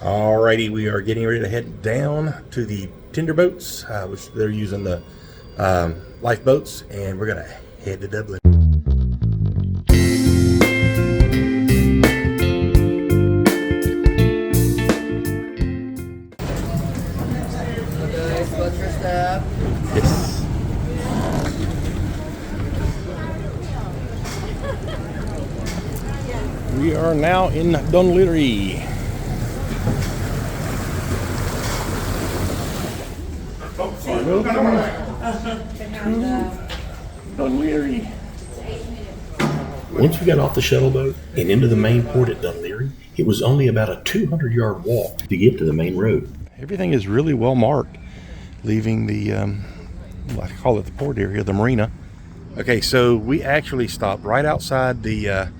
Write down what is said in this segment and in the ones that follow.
Alrighty, we are getting ready to head down to the tender boats, which they're using the lifeboats, and we're gonna head to Dublin. Yes. We are now in Dunleary. Dunleary. Once we got off the shuttle boat and into the main port at Dunleary, it was only about a 200-yard walk to get to the main road. Everything is really well marked, leaving the, I call it the port area, the marina. Okay, so we actually stopped right outside the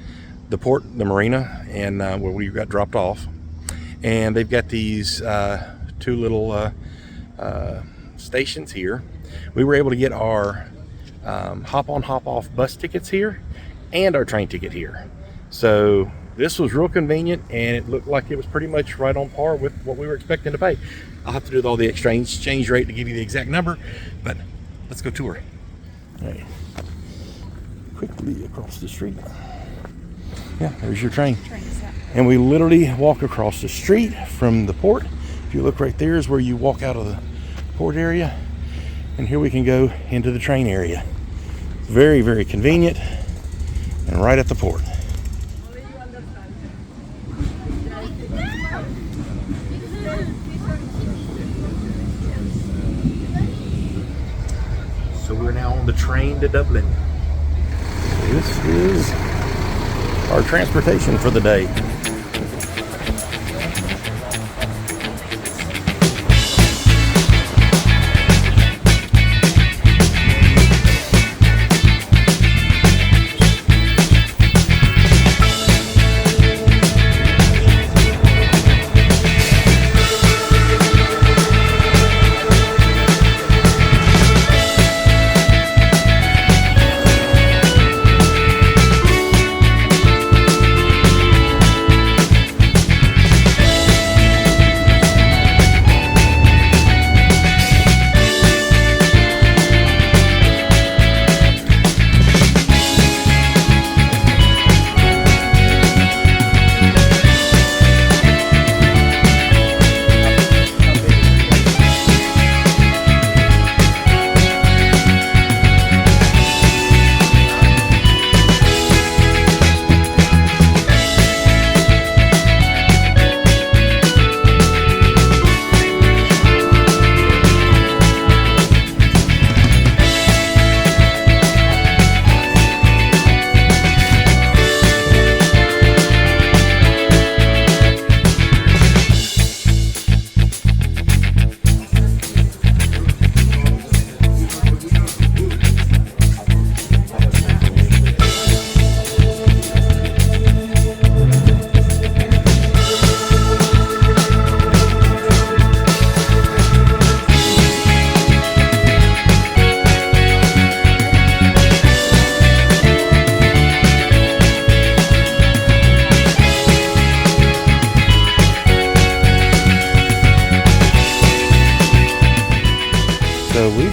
port, the marina, and where we got dropped off. And they've got these two little stations here. We were able to get our hop-on, hop-off bus tickets here and our train ticket here. So this was real convenient, and it looked like it was pretty much right on par with what we were expecting to pay. I'll have to do all the exchange rate to give you the exact number, but let's go tour. All right. Quickly across the street. Yeah, there's your train. And we literally walk across the street from the port. If you look right there is where you walk out of the port area, and here we can go into the train area. Very, very convenient, and right at the port. So we're now on the train to Dublin. This is our transportation for the day.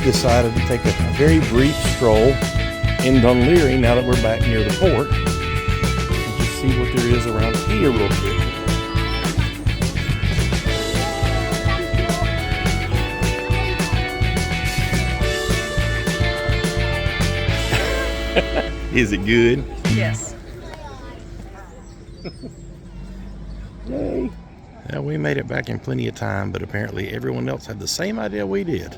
Decided to take a very brief stroll in Dunleary now that we're back near the port, and just see what there is around here real quick. Is it good? Yes. Yay. Yeah, we made it back in plenty of time, but apparently everyone else had the same idea we did.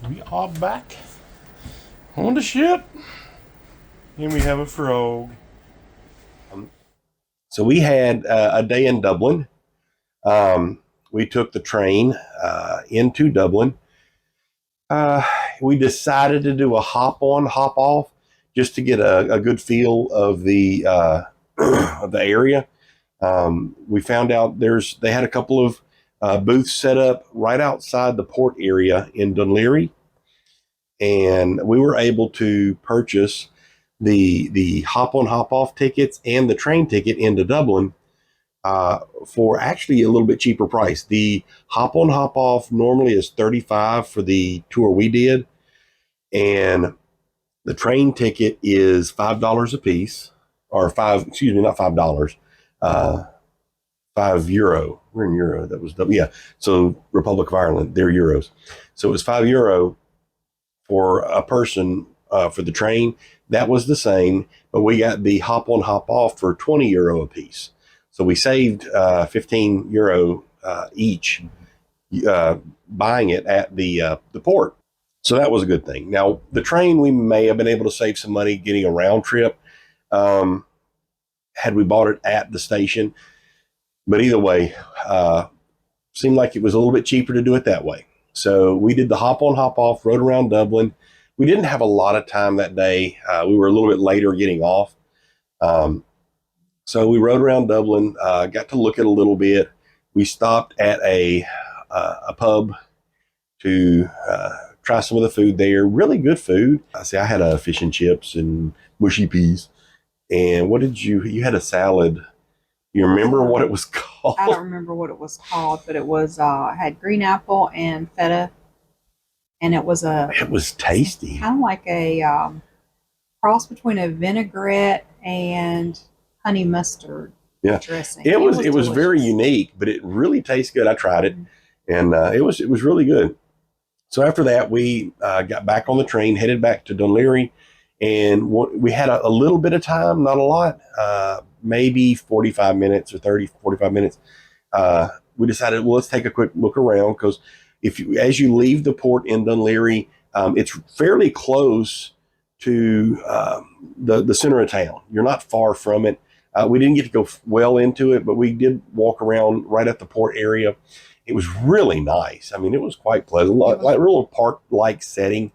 We are back on the ship, and we have a frog. So we had a day in Dublin. We took the train into Dublin. We decided to do a hop on, hop off, just to get a good feel of the of the area. We found out they had a couple of booths set up right outside the port area in Dunleary, and we were able to purchase the hop on hop off tickets and the train ticket into Dublin for actually a little bit cheaper price. The hop on hop off normally is $35 for the tour we did, and the train ticket is $5 a piece, or not $5, €5. We're in euro. That was yeah. So Republic of Ireland, they're euros. So it was €5 for a person for the train. That was the same, but we got the hop on hop off for €20 a piece. So we saved €15 each buying it at the port. So that was a good thing. Now, the train, we may have been able to save some money getting a round trip had we bought it at the station. But either way, seemed like it was a little bit cheaper to do it that way. So we did the hop on, hop off, rode around Dublin. We didn't have a lot of time that day. We were a little bit later getting off. So we rode around Dublin, got to look at a little bit. We stopped at a pub to try some of the food there. Really good food. I had a fish and chips and mushy peas. And what did you had a salad. You remember what it was called? I don't remember what it was called, but it was had green apple and feta, and it was tasty. Kind of like a cross between a vinaigrette and honey mustard dressing. It was very unique, but it really tastes good. I tried it, and it was really good. So after that, we got back on the train, headed back to Dún Laoghaire, and we had a little bit of time, not a lot, maybe 45 minutes or 45 minutes. We decided, well, let's take a quick look around, because as you leave the port in Dún Laoghaire, it's fairly close to the center of town. You're not far from it. We didn't get to go well into it, but we did walk around right at the port area. It was really nice. I mean, it was quite pleasant, like real park-like setting.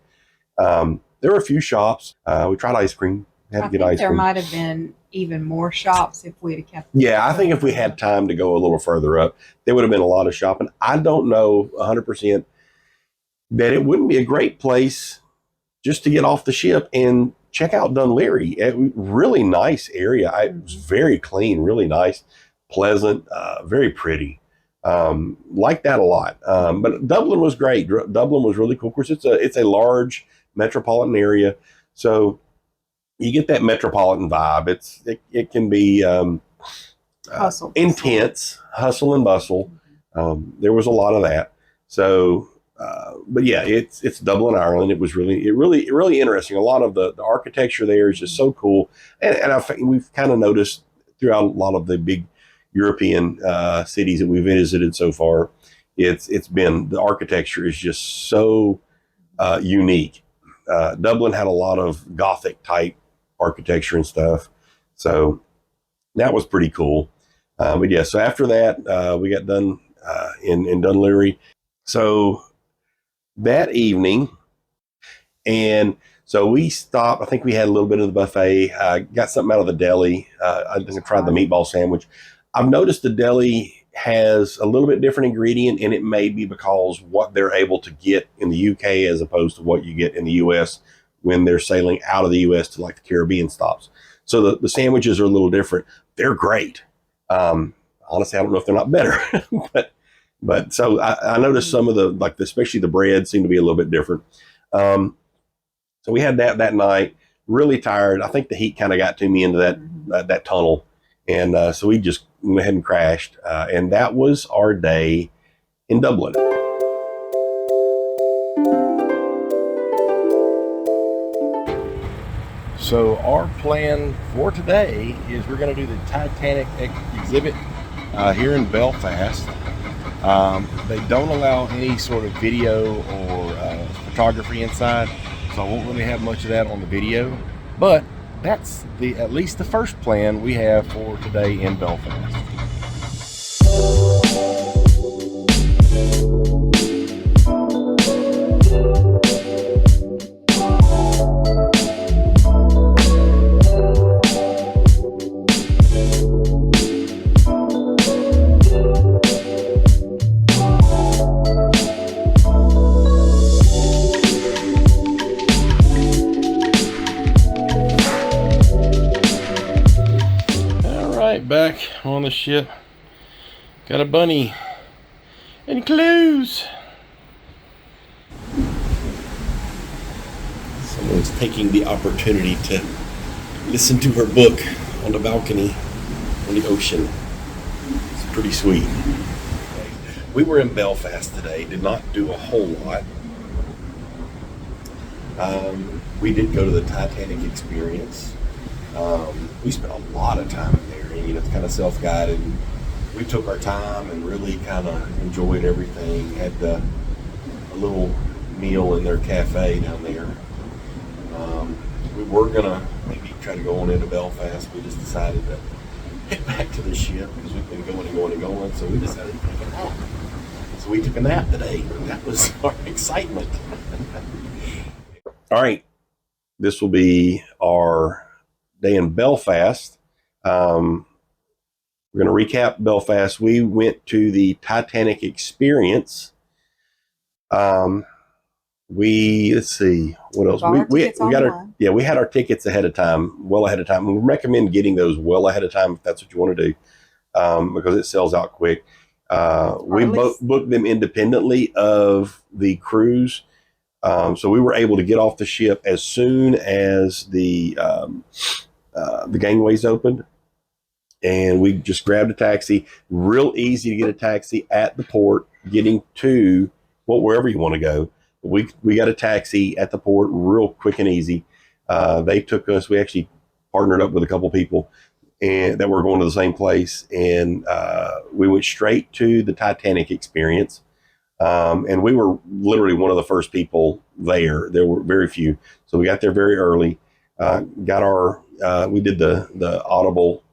There were a few shops. We tried ice cream. Had to get ice cream. There might have been even more shops if we'd have kept. Yeah, I think if we had time to go a little further up, there would have been a lot of shopping. I don't know 100% that it wouldn't be a great place just to get off the ship and check out Dún Laoghaire. Really nice area. It was very clean, really nice, pleasant, very pretty. Like that a lot. But Dublin was great. Dublin was really cool. Of course, it's a large metropolitan area, so you get that metropolitan vibe. It can be intense, hustle and bustle. There was a lot of that. So, but yeah, it's Dublin, Ireland. It was really interesting. A lot of the architecture there is just so cool, and we've kind of noticed throughout a lot of the big European cities that we've visited so far. It's been, the architecture is just so unique. Dublin had a lot of Gothic type architecture and stuff, so that was pretty cool. But yeah, so after that, we got done in Dún Laoghaire. So that evening, and so we stopped. I think we had a little bit of the buffet. Got something out of the deli. I think I tried the meatball sandwich. I've noticed the deli has a little bit different ingredient, and it may be because what they're able to get in the UK as opposed to what you get in the US when they're sailing out of the US to like the Caribbean stops. So the sandwiches are a little different. They're great. Honestly, I don't know if they're not better, but so I noticed some of especially the bread seemed to be a little bit different. So we had that night, really tired. I think the heat kind of got to me into that tunnel. And so we just went ahead and crashed. And that was our day in Dublin. So our plan for today is we're going to do the Titanic exhibit here in Belfast. They don't allow any sort of video or photography inside, so I won't really have much of that on the video. But that's at least the first plan we have for today in Belfast. right, back on the ship. Got a bunny and clues. Someone's taking the opportunity to listen to her book on the balcony on the ocean. It's pretty sweet. We were in Belfast today. Did not do a whole lot. We did go to the Titanic experience. We spent a lot of time in there. You know, it's kind of self-guided. We took our time and really kind of enjoyed everything. Had a little meal in their cafe down there. We were gonna maybe try to go on into Belfast. We just decided to head back to the ship because we've been going and going and going. So we decided to take a nap. So we took a nap today. That was our excitement. All right, this will be our day in Belfast. We're going to recap Belfast. We went to the Titanic experience. Let's see what else. We had our tickets ahead of time, well ahead of time. We recommend getting those well ahead of time if that's what you want to do, because it sells out quick. We booked them independently of the cruise. So we were able to get off the ship as soon as the gangways opened, and we just grabbed a taxi. Real easy to get a taxi at the port, getting to wherever you want to go. We got a taxi at the port, real quick and easy. They took us. We actually partnered up with a couple people and that were going to the same place, and we went straight to the Titanic experience. And we were literally one of the first people there. There were very few. So we got there very early, we did the Audible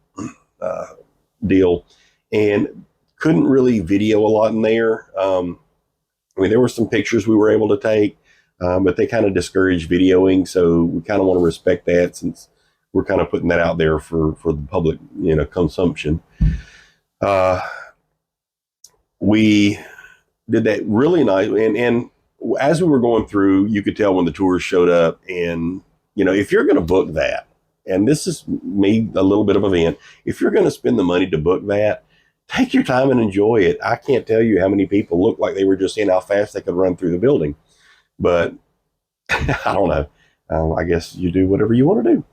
deal, and couldn't really video a lot in there. I mean, there were some pictures we were able to take, but they kind of discouraged videoing. So we kind of want to respect that since we're kind of putting that out there for the public, consumption. We did that really nice. And as we were going through, you could tell when the tours showed up, and, if you're going to book that, and this is me, a little bit of a vent, if you're going to spend the money to book that, take your time and enjoy it. I can't tell you how many people looked like they were just seeing how fast they could run through the building, but I don't know. I guess you do whatever you want to do,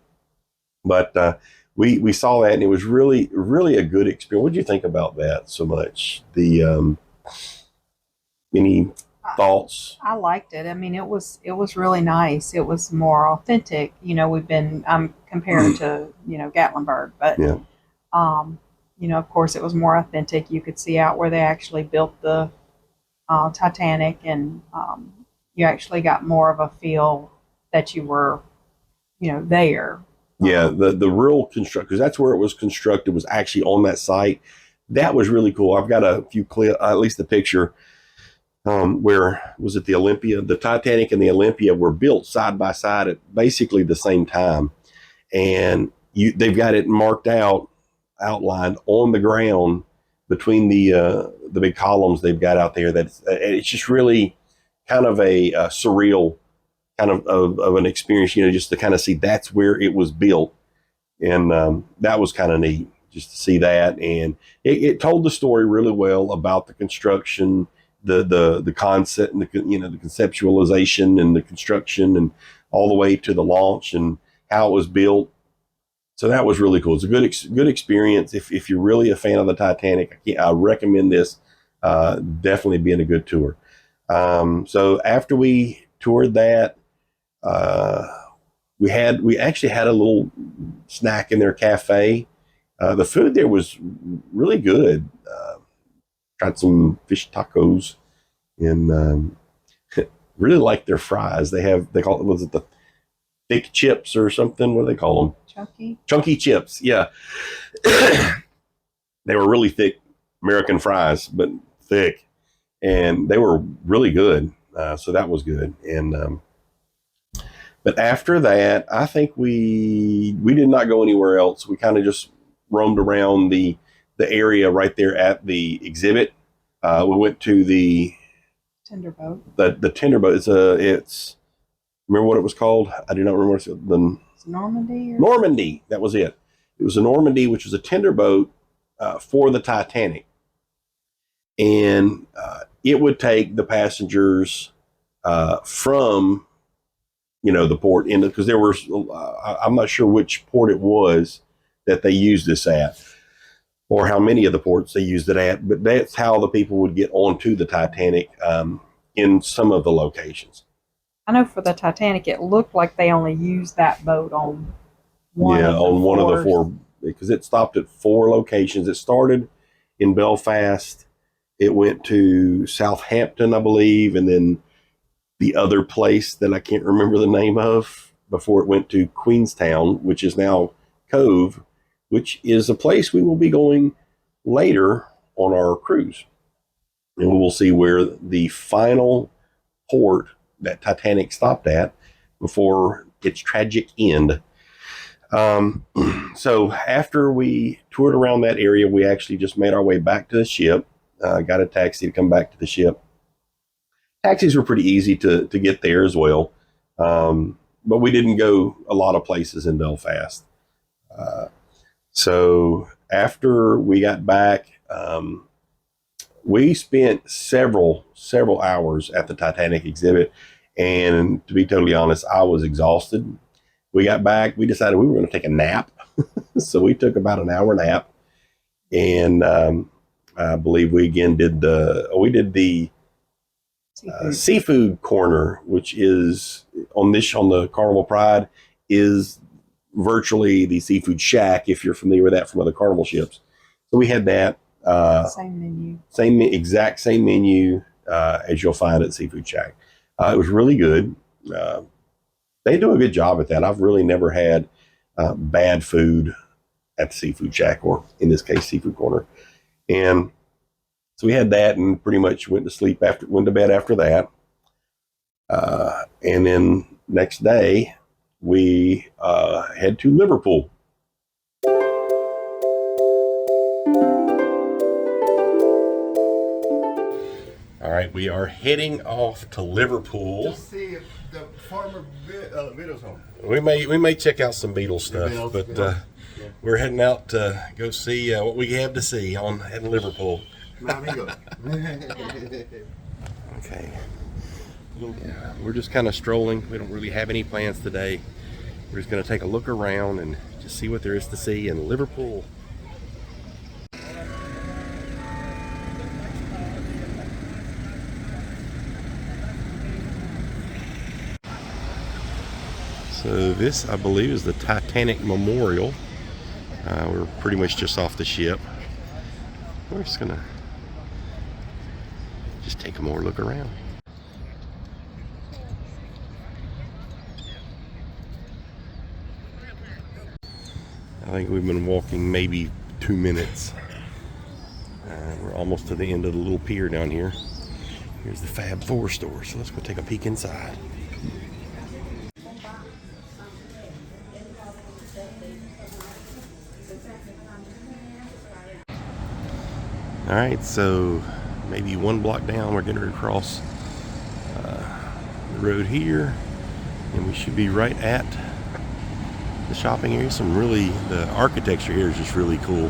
but, we saw that, and it was really, really a good experience. What did you think about that so much? Any thoughts? I liked it. I mean, it was really nice. It was more authentic. I'm compared to, Gatlinburg, but, yeah. Of course it was more authentic. You could see out where they actually built the Titanic, and you actually got more of a feel that you were, there. Yeah, the real construct, because that's where it was constructed, was actually on that site. That was really cool. I've got a few at least the picture. Where was it? The Olympia, the Titanic and the Olympia were built side by side at basically the same time, and they've got it marked out, outlined on the ground between the big columns they've got out there. It's just really kind of a surreal kind of an experience, just to kind of see that's where it was built, and that was kind of neat just to see that, and it told the story really well about the construction. The concept and the conceptualization and the construction and all the way to the launch and how it was built. So that was really cool. It's a good experience. If you're really a fan of the Titanic, I recommend this. Definitely being a good tour. So after we toured that, we actually had a little snack in their cafe. The food there was really good. Tried some fish tacos, and really liked their fries. They call it, was it the thick chips or something? What do they call them? Chunky chips. Yeah. They were really thick American fries, but thick, and they were really good. So that was good. And but after that, I think we did not go anywhere else. We kind of just roamed around the area right there at the exhibit. We went to the Tenderboat. The Tenderboat. It's remember what it was called? I do not remember. Normandy. Normandy. That was it. It was a Normandy, which was a tender boat for the Titanic. And it would take the passengers from, the port into, because there was, I'm not sure which port it was that they used this at, or how many of the ports they used it at, but that's how the people would get onto the Titanic in some of the locations. I know for the Titanic, it looked like they only used that boat on one of the four, because it stopped at 4 locations. It started in Belfast, it went to Southampton, I believe, and then the other place that I can't remember the name of before it went to Queenstown, which is now Cobh, which is a place we will be going later on our cruise. And we will see where the final port that Titanic stopped at before its tragic end. So after we toured around that area, we actually just made our way back to the ship, got a taxi to come back to the ship. Taxis were pretty easy to get there as well. But we didn't go a lot of places in Belfast. So after we got back, we spent several hours at the Titanic exhibit. And to be totally honest, I was exhausted. We got back, we decided we were going to take a nap. So we took about an hour nap. And I believe we again did the seafood corner, which is on the Carnival Pride, is virtually the seafood shack, if you're familiar with that from other Carnival ships. So we had that. Same menu. Exact same menu as you'll find at Seafood Shack. It was really good. They do a good job at that. I've really never had bad food at the Seafood Shack, or in this case, Seafood Corner. And so we had that and pretty much went to bed after that. And then next day, we head to Liverpool. All right, we are heading off to Liverpool. Just see if the former Beatles home. We may check out some Beatles stuff, but we're heading out to go see what we have to see at Liverpool. Okay. Yeah, we're just kind of strolling. We don't really have any plans today. We're just going to take a look around and just see what there is to see in Liverpool. So this, I believe, is the Titanic Memorial. We're pretty much just off the ship. We're just gonna take a more look around. I think we've been walking maybe 2 minutes. We're almost to the end of the little pier down here. Here's the Fab Four store, so let's go take a peek inside. All right, so maybe 1 block down, we're getting across the road here, and we should be right at the shopping area. The architecture here is just really cool.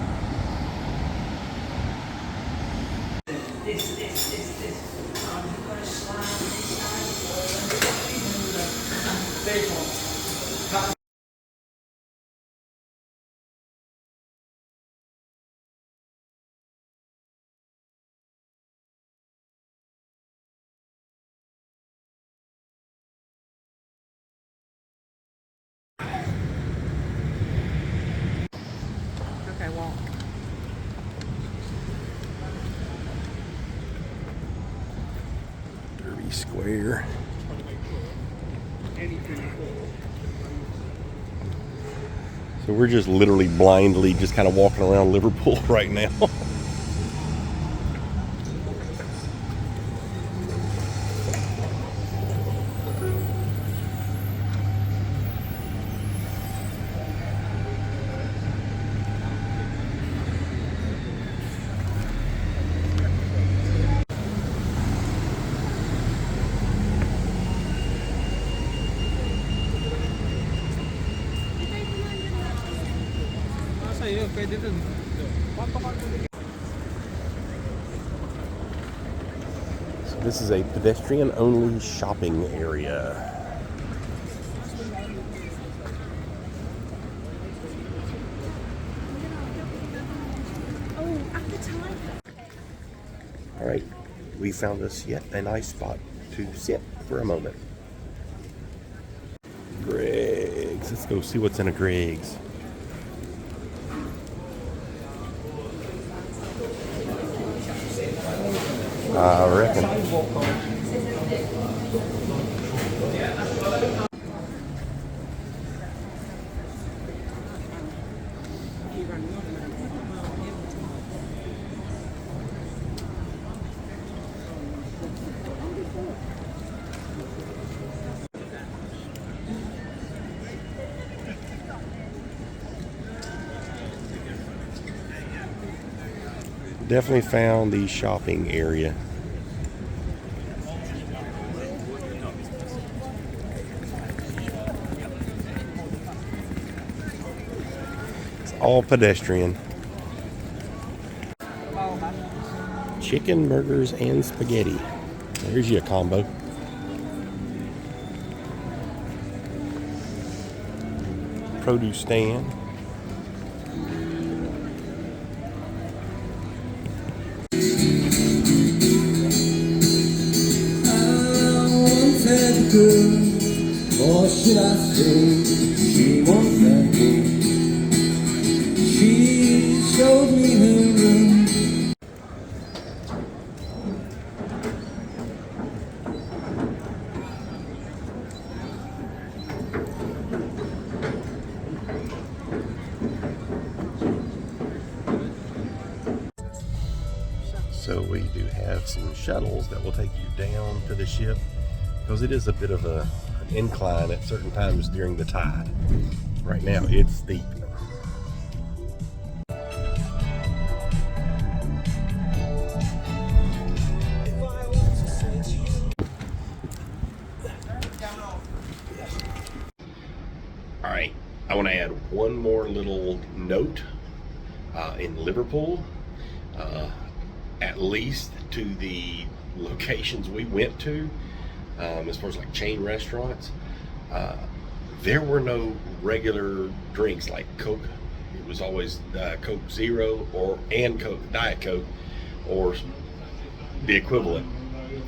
Square. So we're just literally blindly just kind of walking around Liverpool right now. So this is a pedestrian-only shopping area. All right, we found us yet a nice spot to sit for a moment. Greg's. Let's go see what's in a Greg's. I reckon. Definitely found the shopping area. It's all pedestrian. Chicken, burgers, and spaghetti. There's your combo. Produce stand. Or should I say, she won't let me. She showed me her room. So we do have some shuttles that will take you down to the ship, because it is a bit of an incline at certain times during the tide. Right now it's steep. All right, I want to add one more little note. In Liverpool, at least to the locations we went to, as far as like chain restaurants, there were no regular drinks like Coke. It was always Coke Zero and Coke, Diet Coke, or the equivalent.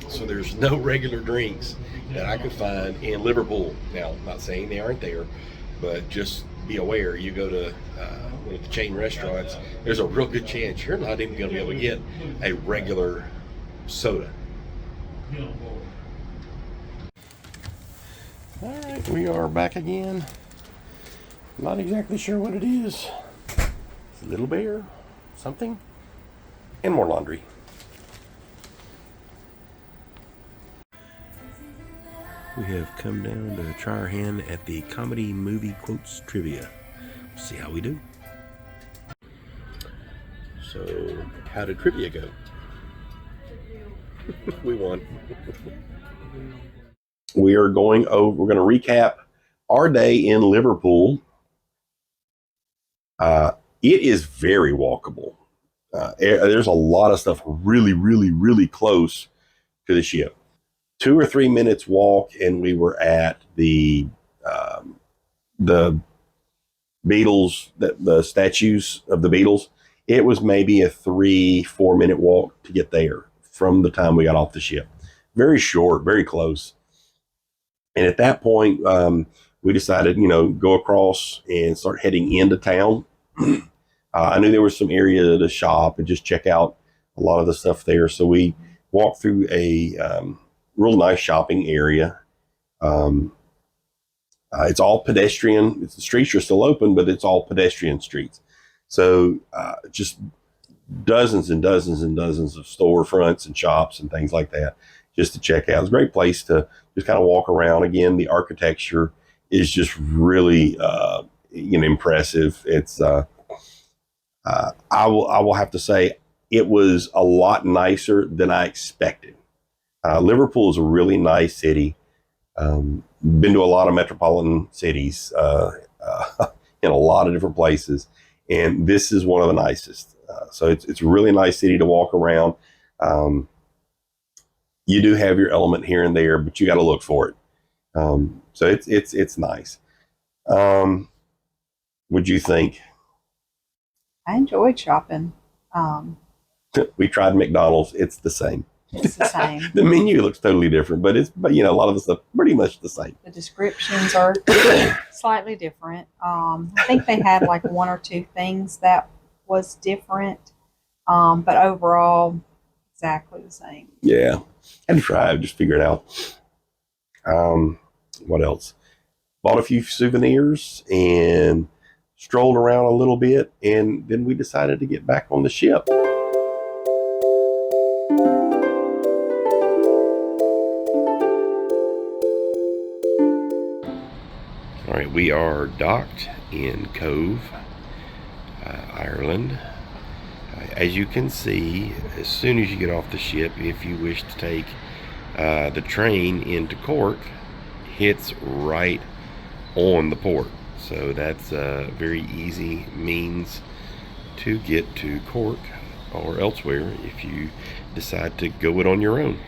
So there's no regular drinks that I could find in Liverpool. Now, I'm not saying they aren't there, but just be aware, you go to one of the chain restaurants, there's a real good chance you're not even going to be able to get a regular soda. All right, we are back again. Not exactly sure what it is. It's a little bear, something, and more laundry. We have come down to try our hand at the comedy movie quotes trivia. See how we do. So, how did trivia go? We won. We're going to recap our day in Liverpool. It is very walkable. There's a lot of stuff really, really, really close to the ship. 2 or 3 minutes walk, and we were at the Beatles, the statues of the Beatles. It was maybe a 3-4 minute walk to get there from the time we got off the ship. Very short, very close. And at that point, we decided, go across and start heading into town. I knew there was some area to shop and just check out a lot of the stuff there. So we walked through a real nice shopping area. It's all pedestrian. The streets are still open, but it's all pedestrian streets. So just dozens and dozens and dozens of storefronts and shops and things like that just to check out. It's a great place to just kind of walk around. Again, the architecture is just really impressive. It's I will have to say it was a lot nicer than I expected. Liverpool is a really nice city. Been to a lot of metropolitan cities in a lot of different places, and this is one of the nicest. So it's a really nice city to walk around. You do have your element here and there, but you got to look for it. So it's nice. What'd you think? I enjoyed shopping. We tried McDonald's. It's the same. It's the same. The menu looks totally different, but a lot of the stuff pretty much the same. The descriptions are slightly different. I think they had like one or two things that was different, but overall, exactly the same. Yeah, had to try. Just figure it out. What else? Bought a few souvenirs and strolled around a little bit, and then we decided to get back on the ship. All right, we are docked in Cobh, Ireland. As you can see, as soon as you get off the ship, if you wish to take the train into Cork, hits right on the port. So that's a very easy means to get to Cork or elsewhere if you decide to go it on your own.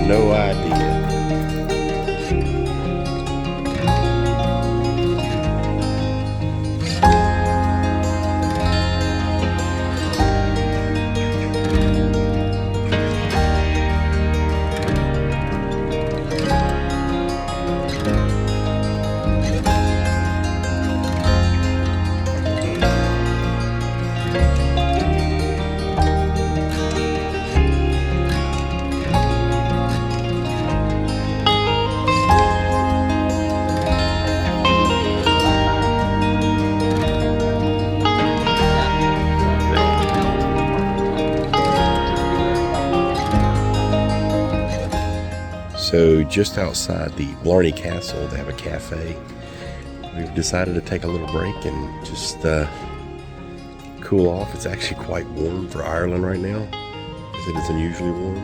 No idea. So just outside the Blarney Castle, they have a cafe. We've decided to take a little break and just cool off. It's actually quite warm for Ireland right now, as it is unusually warm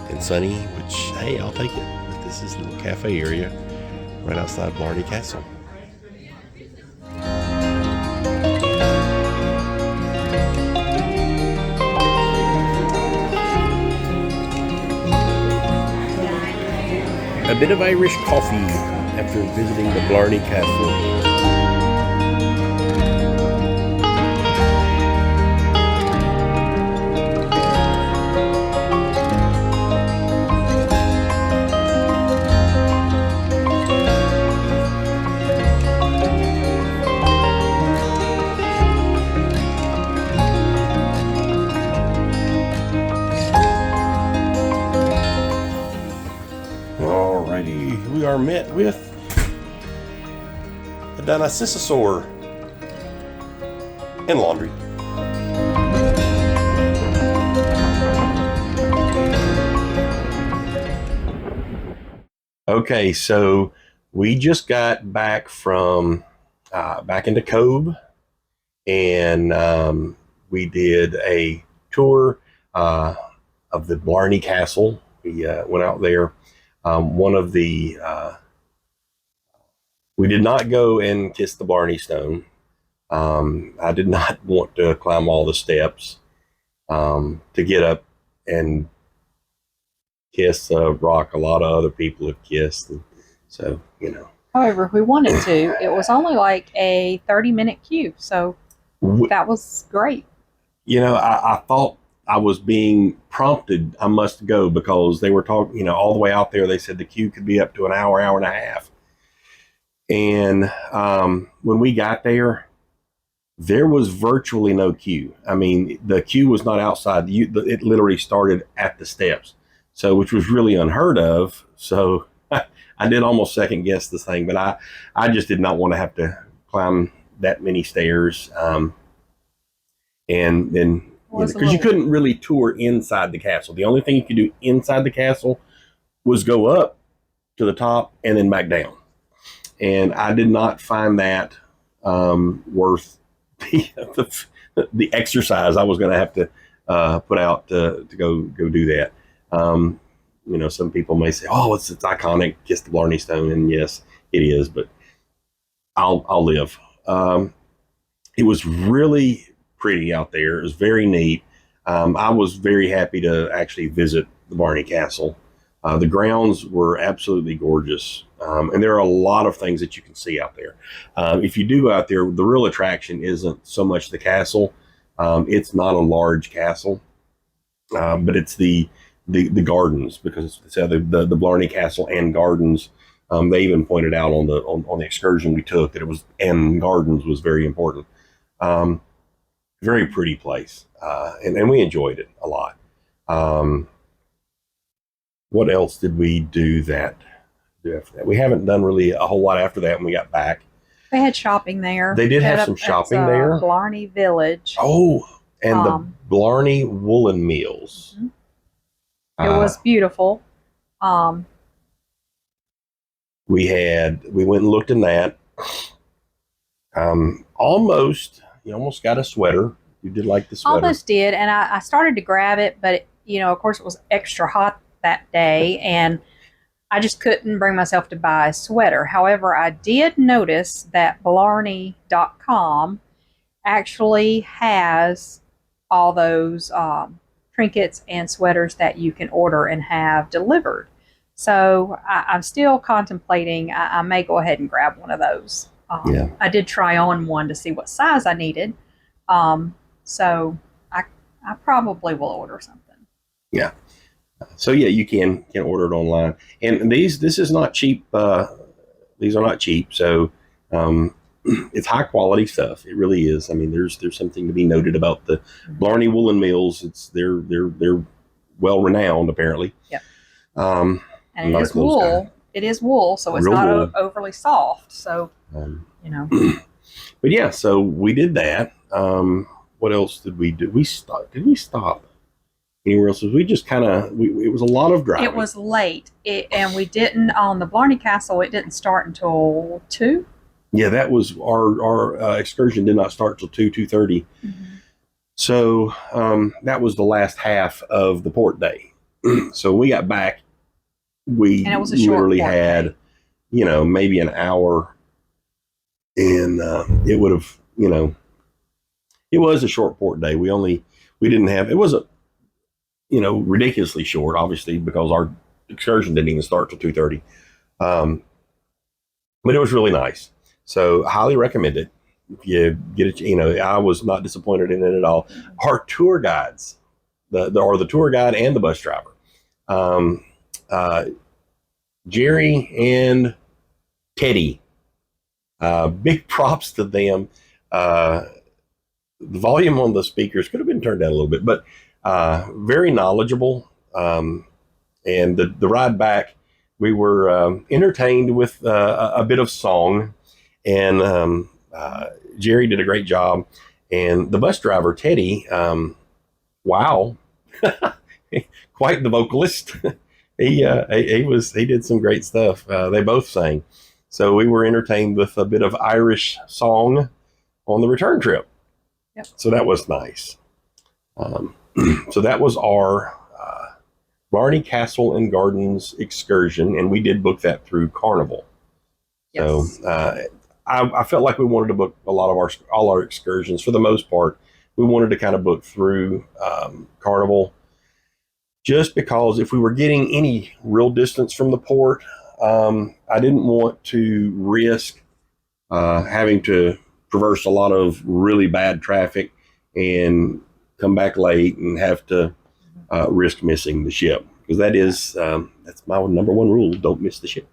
and sunny, which, hey, I'll take it. But this is the little cafe area right outside Blarney Castle. A bit of Irish coffee after visiting the Blarney Castle. We are met with a Dinosaur and laundry. Okay, so we just got back from back into Cobh, and we did a tour of the Blarney Castle. We went out there. We did not go and kiss the Blarney Stone. I did not want to climb all the steps to get up and kiss a rock a lot of other people have kissed. And so, you know. However, if we wanted to, it was only like a 30-minute queue. So that was great. You know, I thought I was being prompted. I must go because they were talking, you know, all the way out there. They said the queue could be up to an hour, hour and a half. And when we got there, there was virtually no queue. I mean, the queue was not outside. It literally started at the steps. So, which was really unheard of. So I did almost second guess this thing, but I just did not want to have to climb that many stairs. And then, because you couldn't really tour inside the castle. The only thing you could do inside the castle was go up to the top and then back down. And I did not find that worth the exercise I was going to have to put out to go do that. You know, some people may say, "Oh, it's iconic, kiss the Blarney Stone," and yes, it is. But I'll live. It was really pretty out there. It was very neat. I was very happy to actually visit the Blarney Castle. The grounds were absolutely gorgeous, and there are a lot of things that you can see out there. If you do go out there, the real attraction isn't so much the castle. It's not a large castle, but it's the gardens, because it's the Blarney Castle and gardens. They even pointed out on the excursion we took that it was, and gardens was very important. Very pretty place, and we enjoyed it a lot. What else did we do after that? We haven't done really a whole lot after that when we got back. They had shopping there. They did have some shopping there. Blarney Village. Oh, and the Blarney Woolen Mills. Mm-hmm. It was beautiful. We went and looked in that. You almost got a sweater. You did like the sweater. Almost did, and I started to grab it, but of course it was extra hot that day, and I just couldn't bring myself to buy a sweater. However, I did notice that Blarney.com actually has all those trinkets and sweaters that you can order and have delivered. So I'm still contemplating. I may go ahead and grab one of those. I did try on one to see what size I needed. So I probably will order something. Yeah. So yeah, you can order it online. And this is not cheap. These are not cheap. So it's high quality stuff. It really is. I mean, there's something to be noted about the Blarney Woolen Mills. They're well renowned apparently. Yep. And it is wool. Guy. It is wool, so it's Real not wool. Overly soft. So But yeah, so we did that. What else did we do? Did we stop anywhere else? We just it was a lot of driving. It was late, and we didn't, on the Blarney Castle, it didn't start until 2. Yeah, that was our excursion did not start till 2:30. Mm-hmm. So that was the last half of the port day. So we got back, and it was literally had, maybe an hour, and it would have, it was a short port day. We didn't have, it wasn't, ridiculously short, obviously, because our excursion didn't even start till 2:30. But it was really nice. So I highly recommend it. If you get it, I was not disappointed in it at all. Our tour guides, the tour guide and the bus driver, Jerry and Teddy, big props to them. The volume on the speakers could have been turned down a little bit, but very knowledgeable. And the ride back, we were entertained with a bit of song, and Jerry did a great job. And the bus driver, Teddy, wow, quite the vocalist. He did some great stuff. They both sang. So we were entertained with a bit of Irish song on the return trip. Yep. So that was nice. So that was our Blarney Castle and Gardens excursion, and we did book that through Carnival. Yes. So I felt like we wanted to book a lot of all our excursions for the most part. We wanted to kind of book through Carnival. just because if we were getting any real distance from the port, I didn't want to risk having to traverse a lot of really bad traffic and come back late and have to risk missing the ship, because that's my number one rule: don't miss the ship.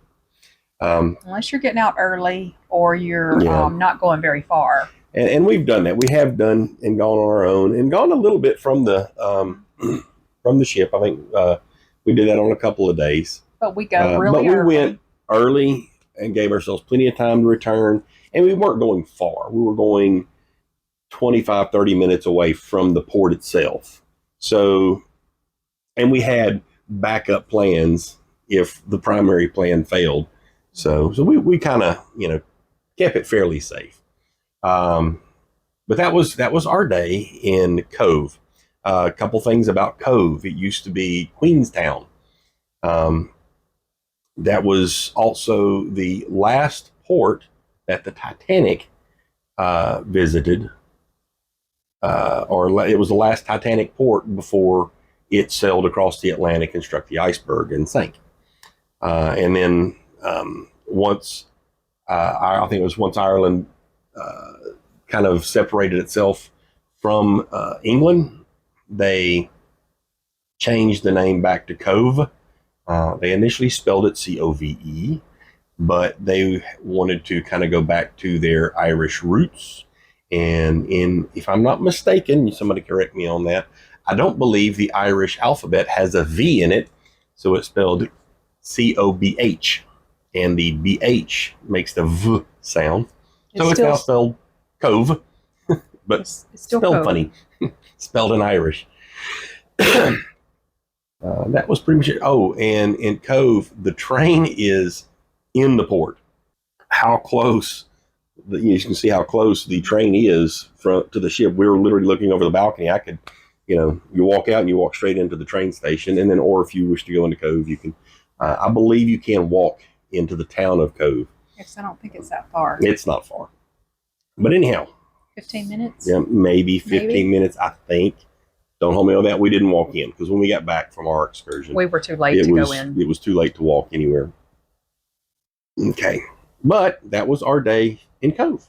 Unless you're getting out early or you're Yeah. not going very far. And we've done that. We have done and gone on our own and gone a little bit from the from the ship. I think we did that on a couple of days. But we go really but we early. went early and gave ourselves plenty of time to return. And we weren't going far. We were going 25, 30 minutes away from the port itself. So, and we had backup plans if the primary plan failed. So we kind of, kept it fairly safe. But that was our day in Cobh. A couple things about Cobh. It used to be Queenstown. That was also the last port that the Titanic visited, or it was the last Titanic port before it sailed across the Atlantic and struck the iceberg and sank. And then once, I think it was once Ireland kind of separated itself from England, they changed the name back to Cobh. They initially spelled it Cove, but they wanted to kind of go back to their Irish roots. And if I'm not mistaken, somebody correct me on that, I don't believe the Irish alphabet has a V in it, so it's spelled Cobh, and the BH makes the V sound. So it's now spelled Cove, but it's still spelled Cobh. funny, spelled in Irish. That was pretty much it. Oh, and in Cobh, the train is in the port. How close, you can see how close the train is to the ship. We were literally looking over the balcony. I could, you walk out and you walk straight into the train station. And then, or if you wish to go into Cobh, you can, I believe you can walk into the town of Cobh. Yes, I don't think it's that far. It's not far. But anyhow. 15 minutes? Yeah, maybe 15 minutes, I think. Don't hold me on that. We didn't walk in because when we got back from our excursion, We were too late to go in. It was too late to walk anywhere. Okay. But that was our day in Cobh.